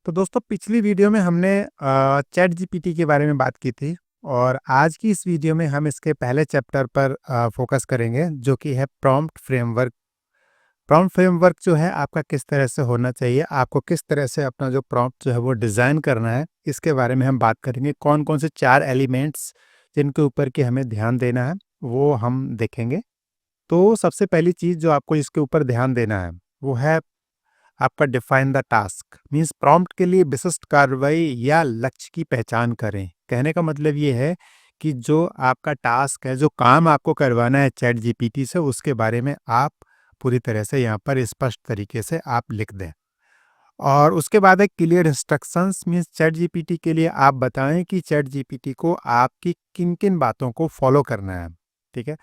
तो दोस्तों पिछली वीडियो में हमने चैट जीपीटी के बारे में बात की थी और आज की इस वीडियो में हम इसके पहले चैप्टर पर फोकस करेंगे जो कि है प्रॉम्प्ट फ्रेमवर्क। प्रॉम्प्ट फ्रेमवर्क जो है आपका किस तरह से होना चाहिए, आपको किस तरह से अपना जो प्रॉम्प्ट जो है वो डिज़ाइन करना है, इसके बारे में हम बात करेंगे। कौन कौन से 4 एलिमेंट्स जिनके ऊपर कि हमें ध्यान देना है वो हम देखेंगे। तो सबसे पहली चीज़ जो आपको इसके ऊपर ध्यान देना है वो है आपका define the task. Means prompt के लिए विशिष्ट कार्रवाई या लक्ष्य की पहचान करें। कहने का मतलब ये है कि जो आपका टास्क है, जो काम आपको करवाना है चैट जीपीटी से, उसके बारे में आप पूरी तरह से यहाँ पर स्पष्ट तरीके से आप लिख दें। और उसके बाद है clear instructions. Means chat GPT के लिए आप बताएं कि चैट जीपीटी को आपकी किन किन बातों को फॉलो करना है। ठीक है,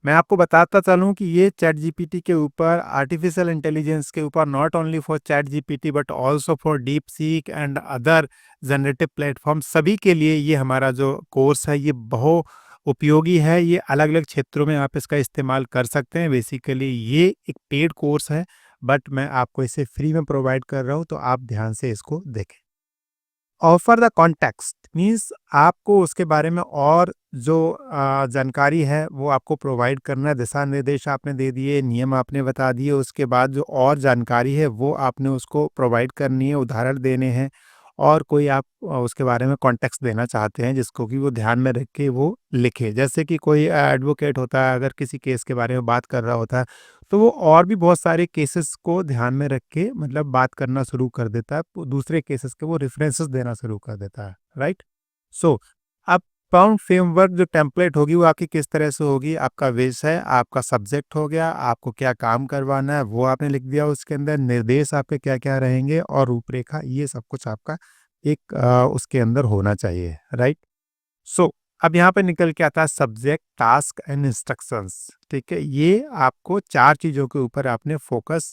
मैं आपको बताता चलूँ कि ये चैट जीपीटी के ऊपर, आर्टिफिशियल इंटेलिजेंस के ऊपर, not only for chat GPT but also for deep seek and other generative platform, सभी के लिए ये हमारा जो कोर्स है ये बहु उपयोगी है। ये अलग अलग क्षेत्रों में आप इसका इस्तेमाल कर सकते हैं। बेसिकली ये एक पेड कोर्स है बट मैं आपको इसे फ्री में प्रोवाइड कर रहा हूँ, तो आप ध्यान से इसको देखें। ऑफर द कॉन्टेक्स्ट मीन्स आपको उसके बारे में और जो जानकारी है वो आपको प्रोवाइड करना है। दिशा निर्देश आपने दे दिए, नियम आपने बता दिए, उसके बाद जो और जानकारी है वो आपने उसको प्रोवाइड करनी है, उदाहरण देने हैं और कोई आप उसके बारे में कॉन्टेक्स्ट देना चाहते हैं जिसको कि वो ध्यान में रख के वो लिखे। जैसे कि कोई एडवोकेट होता है, अगर किसी केस के बारे में बात कर रहा होता है तो वो और भी बहुत सारे केसेस को ध्यान में रख के मतलब बात करना शुरू कर देता है, दूसरे केसेस के वो रेफरेंसेस देना शुरू कर देता है। राइट। सो अब प्रॉम्प्ट फ्रेमवर्क जो टेम्पलेट होगी वो आपकी किस तरह से होगी। आपका विषय, आपका सब्जेक्ट हो गया, आपको क्या काम करवाना है वो आपने लिख दिया, उसके अंदर निर्देश आपके क्या क्या रहेंगे और रूपरेखा, ये सब कुछ आपका एक उसके अंदर होना चाहिए। राइट। सो अब यहाँ पे निकल के आता है सब्जेक्ट, टास्क एंड इंस्ट्रक्शंस। ठीक है, ये आपको 4 चीज़ों के ऊपर आपने फोकस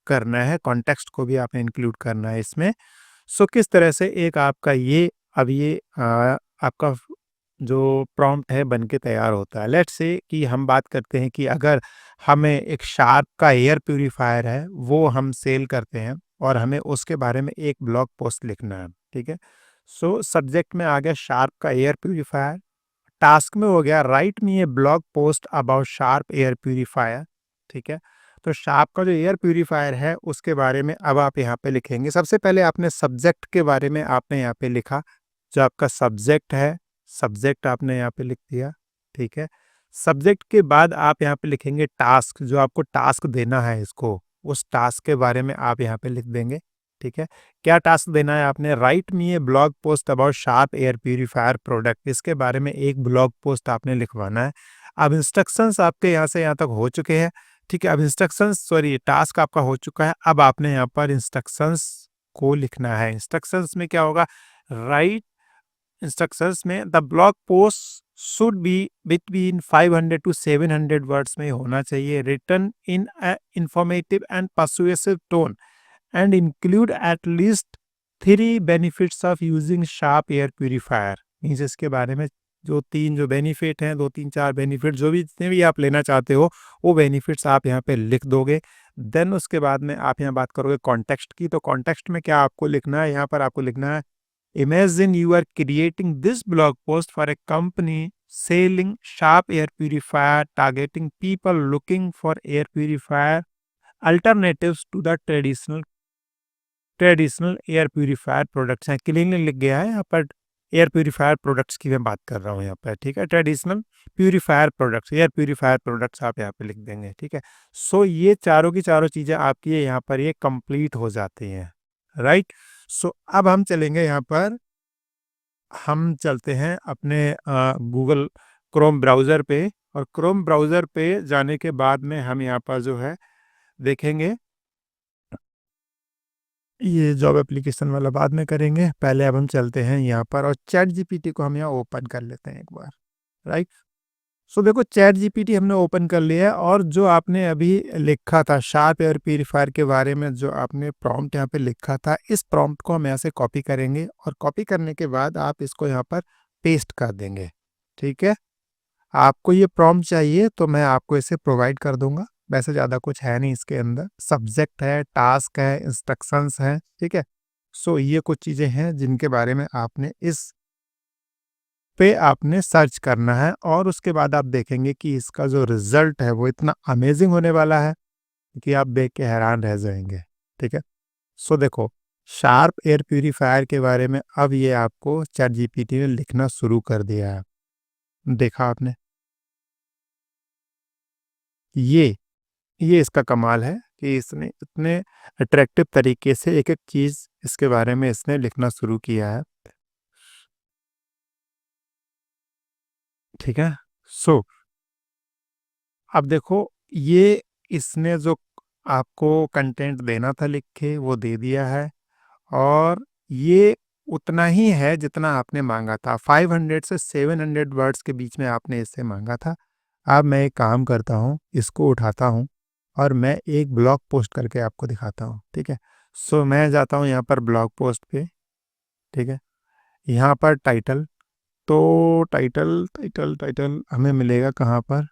करना है, कॉन्टेक्स्ट को भी आपने इंक्लूड करना है इसमें। सो किस तरह से एक आपका ये अब ये आपका जो प्रॉम्प्ट है बन के तैयार होता है। लेट्स से कि हम बात करते हैं कि अगर हमें एक शार्प का एयर प्यूरीफायर है वो हम सेल करते हैं और हमें उसके बारे में एक ब्लॉग पोस्ट लिखना है। ठीक है, सो सब्जेक्ट में आ गया शार्प का एयर प्यूरीफायर, टास्क में हो गया right me A blog post about sharp air purifier. ठीक है, तो शार्प का जो एयर प्यूरीफायर है उसके बारे में अब आप यहाँ पे लिखेंगे। सबसे पहले आपने सब्जेक्ट के बारे में आपने यहाँ पे लिखा, जो आपका सब्जेक्ट है, सब्जेक्ट आपने यहाँ पे लिख दिया। ठीक है, सब्जेक्ट के बाद आप यहाँ पे लिखेंगे टास्क, जो आपको टास्क देना है इसको, उस टास्क के बारे में आप यहाँ पे लिख देंगे। ठीक है, क्या टास्क देना है आपने, right me A blog post about sharp air purifier product, इसके बारे में एक ब्लॉग पोस्ट आपने लिखवाना है। अब इंस्ट्रक्शंस आपके यहाँ से यहाँ तक हो चुके हैं। ठीक है, अब इंस्ट्रक्शंस सॉरी टास्क आपका हो चुका है, अब आपने यहाँ पर इंस्ट्रक्शंस को लिखना है। इंस्ट्रक्शंस में क्या होगा, राइट इंस्ट्रक्शंस में the blog post should be between 500 to 700 words में होना चाहिए, written in informative and persuasive tone and include at least 3 benefits of using Sharp air purifier. Means इसके बारे में जो बेनिफिट हैं, 2 3 4 बेनिफिट जो भी जितने भी आप लेना चाहते हो वो बेनिफिट्स आप यहाँ पे लिख दोगे। देन उसके बाद में आप यहाँ बात करोगे कॉन्टेक्स्ट की। तो कॉन्टेक्स्ट में क्या आपको लिखना है, यहाँ पर आपको लिखना है imagine you are creating this blog post for a company selling Sharp air purifier targeting people looking for air purifier alternatives to the traditional air purifier products हैं। क्लीनली लिख गया है यहाँ पर, एयर प्यूरीफायर प्रोडक्ट्स की मैं बात कर रहा हूँ यहाँ पर। ठीक है, traditional purifier products, air purifier products आप यहाँ पे लिख देंगे। ठीक है, सो ये चारों की चारों चीज़ें आपकी यहाँ पर ये कंप्लीट हो जाती हैं। राइट। सो अब हम चलेंगे यहाँ पर, हम चलते हैं अपने गूगल क्रोम ब्राउज़र पे, और क्रोम ब्राउज़र पे जाने के बाद में हम यहाँ पर जो है देखेंगे, ये जॉब एप्लीकेशन वाला बाद में करेंगे। पहले अब हम चलते हैं यहाँ पर और चैट जीपीटी को हम यहाँ ओपन कर लेते हैं एक बार। राइट। सो देखो चैट जीपीटी हमने ओपन कर लिया है और जो आपने अभी लिखा था शार्प एयर प्यूरीफायर के बारे में, जो आपने प्रॉम्प्ट यहाँ पे लिखा था, इस प्रॉम्प्ट को हम यहाँ से कॉपी करेंगे और कॉपी करने के बाद आप इसको यहाँ पर पेस्ट कर देंगे। ठीक है, आपको ये प्रॉम्प्ट चाहिए तो मैं आपको इसे प्रोवाइड कर दूंगा। वैसे ज़्यादा कुछ है नहीं इसके अंदर, सब्जेक्ट है, टास्क है, इंस्ट्रक्शंस हैं। ठीक है, सो ये कुछ चीज़ें हैं जिनके बारे में आपने इस पे आपने सर्च करना है और उसके बाद आप देखेंगे कि इसका जो रिज़ल्ट है वो इतना अमेज़िंग होने वाला है कि आप देख के हैरान रह जाएँगे, ठीक है? सो देखो, शार्प एयर प्यूरीफायर के बारे में अब ये आपको चैटजीपीटी ने लिखना शुरू कर दिया है। देखा आपने? ये ये इसका कमाल है कि इसने इतने अट्रैक्टिव तरीके से एक-एक चीज़ इसके बारे में इसने लिखना शुरू किया है, ठीक है? सो अब देखो, ये इसने जो आपको कंटेंट देना था लिख के वो दे दिया है और ये उतना ही है जितना आपने माँगा था। 500 से 700 वर्ड्स के बीच में आपने इससे माँगा था। अब मैं एक काम करता हूँ, इसको उठाता हूँ और मैं एक ब्लॉग पोस्ट करके आपको दिखाता हूँ, ठीक है? सो मैं जाता हूँ यहाँ पर ब्लॉग पोस्ट पे, ठीक है? यहाँ पर टाइटल, तो टाइटल हमें मिलेगा कहाँ पर?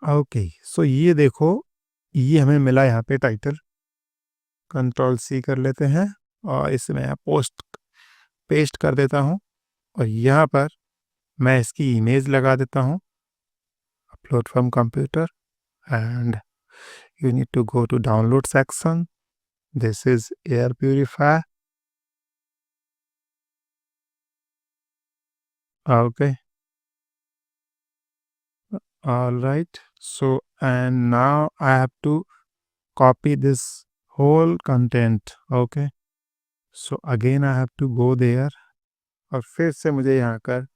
ओके, सो ये देखो, ये हमें मिला यहाँ पे टाइटल। कंट्रोल सी कर लेते हैं और इसमें मैं पोस्ट पेस्ट कर देता हूँ और यहाँ पर मैं इसकी इमेज लगा देता हूँ, upload from computer and you need to go to download section. This is air purifier. Okay, all right. So and now I have to copy this whole content. Okay, so again I have to go there और फिर से मुझे यहाँ कर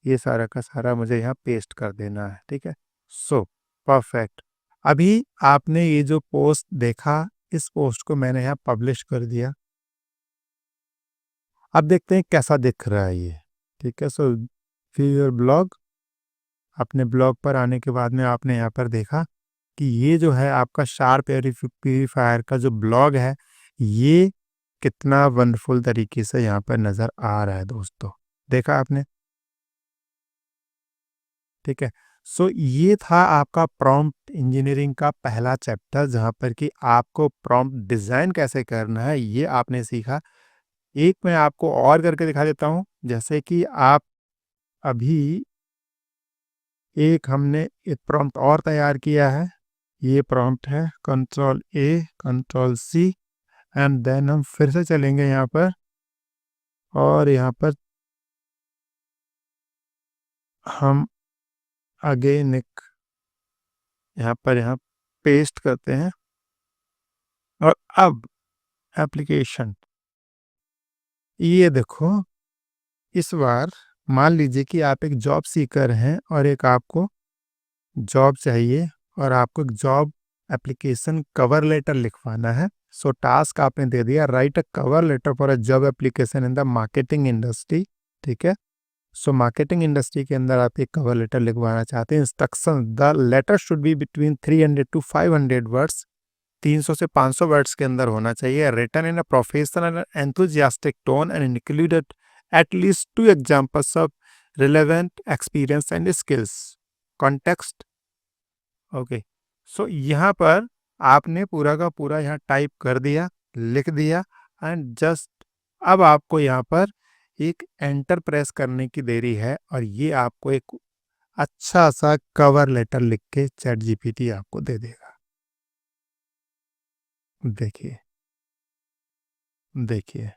ये सारा का सारा मुझे यहाँ पेस्ट कर देना है, ठीक है? So perfect. अभी आपने ये जो पोस्ट देखा, इस पोस्ट को मैंने यहाँ पब्लिश कर दिया। अब देखते हैं कैसा दिख रहा है ये, ठीक है? सो व्यू योर ब्लॉग। अपने ब्लॉग पर आने के बाद में आपने यहाँ पर देखा कि ये जो है आपका शार्प एयर प्यूरीफायर का जो ब्लॉग है, ये कितना वंडरफुल तरीके से यहाँ पर नज़र आ रहा है दोस्तों। देखा आपने? ठीक है। सो ये था आपका प्रॉम्प्ट इंजीनियरिंग का पहला चैप्टर जहाँ पर कि आपको प्रॉम्प्ट डिज़ाइन कैसे करना है ये आपने सीखा। एक मैं आपको और करके दिखा देता हूँ, जैसे कि आप अभी एक हमने एक प्रॉम्प्ट और तैयार किया है। ये प्रॉम्प्ट है control A, control C and then हम फिर से चलेंगे यहाँ पर और यहाँ पर हम अगेन एक यहाँ पेस्ट करते हैं और अब एप्लीकेशन ये देखो, इस बार मान लीजिए कि आप एक जॉब सीकर हैं और एक आपको जॉब चाहिए और आपको एक जॉब एप्लीकेशन कवर लेटर लिखवाना है। सो टास्क आपने दे दिया, write a cover letter for a job application in the marketing industry, ठीक है? सो मार्केटिंग इंडस्ट्री के अंदर आप एक कवर लेटर लिखवाना चाहते हैं। Instruction, the letter should be between 300 to 500 words, 300 से 500 वर्ड्स के अंदर होना चाहिए। Written in a professional and enthusiastic tone and included at least 2 examples of relevant experience and skills. Context, okay. So यहाँ पर आपने पूरा का पूरा यहाँ टाइप कर दिया, लिख दिया एंड जस्ट अब आपको यहाँ पर एक एंटर प्रेस करने की देरी है और ये आपको एक अच्छा सा कवर लेटर लिख के चैट जीपीटी आपको दे देगा। देखिए, देखिए,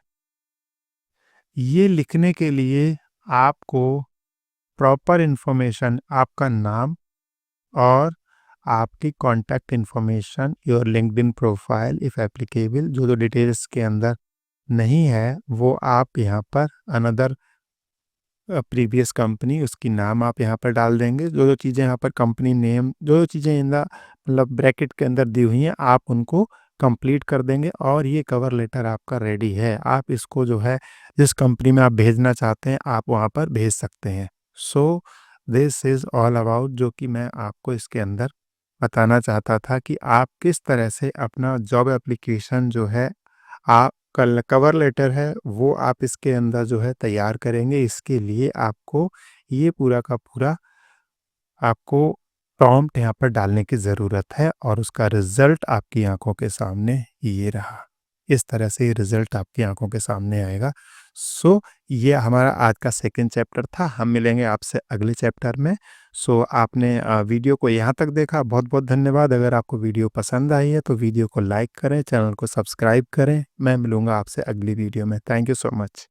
ये लिखने के लिए आपको प्रॉपर इन्फॉर्मेशन, आपका नाम और आपकी contact information, your LinkedIn profile if applicable, जो डिटेल्स के अंदर नहीं है वो आप यहाँ पर अनदर प्रीवियस कंपनी उसकी नाम आप यहाँ पर डाल देंगे। जो चीज़ें यहाँ पर कंपनी नेम, जो चीज़ें इन द मतलब ब्रैकेट के अंदर दी हुई हैं आप उनको कंप्लीट कर देंगे और ये कवर लेटर आपका रेडी है। आप इसको जो है जिस कंपनी में आप भेजना चाहते हैं आप वहाँ पर भेज सकते हैं। So this is all about, जो कि मैं आपको इसके अंदर बताना चाहता था कि आप किस तरह से अपना जॉब एप्लीकेशन जो है आप कल कवर लेटर है वो आप इसके अंदर जो है तैयार करेंगे। इसके लिए आपको ये पूरा का पूरा आपको प्रॉम्प्ट यहाँ पर डालने की ज़रूरत है और उसका रिज़ल्ट आपकी आँखों के सामने ये रहा। इस तरह से ये रिज़ल्ट आपकी आँखों के सामने आएगा। सो ये हमारा आज का सेकंड चैप्टर था। हम मिलेंगे आपसे अगले चैप्टर में। सो आपने वीडियो को यहाँ तक देखा, बहुत-बहुत धन्यवाद। अगर आपको वीडियो पसंद आई है तो वीडियो को लाइक करें, चैनल को सब्सक्राइब करें। मैं मिलूँगा आपसे अगली वीडियो में। Thank you so much.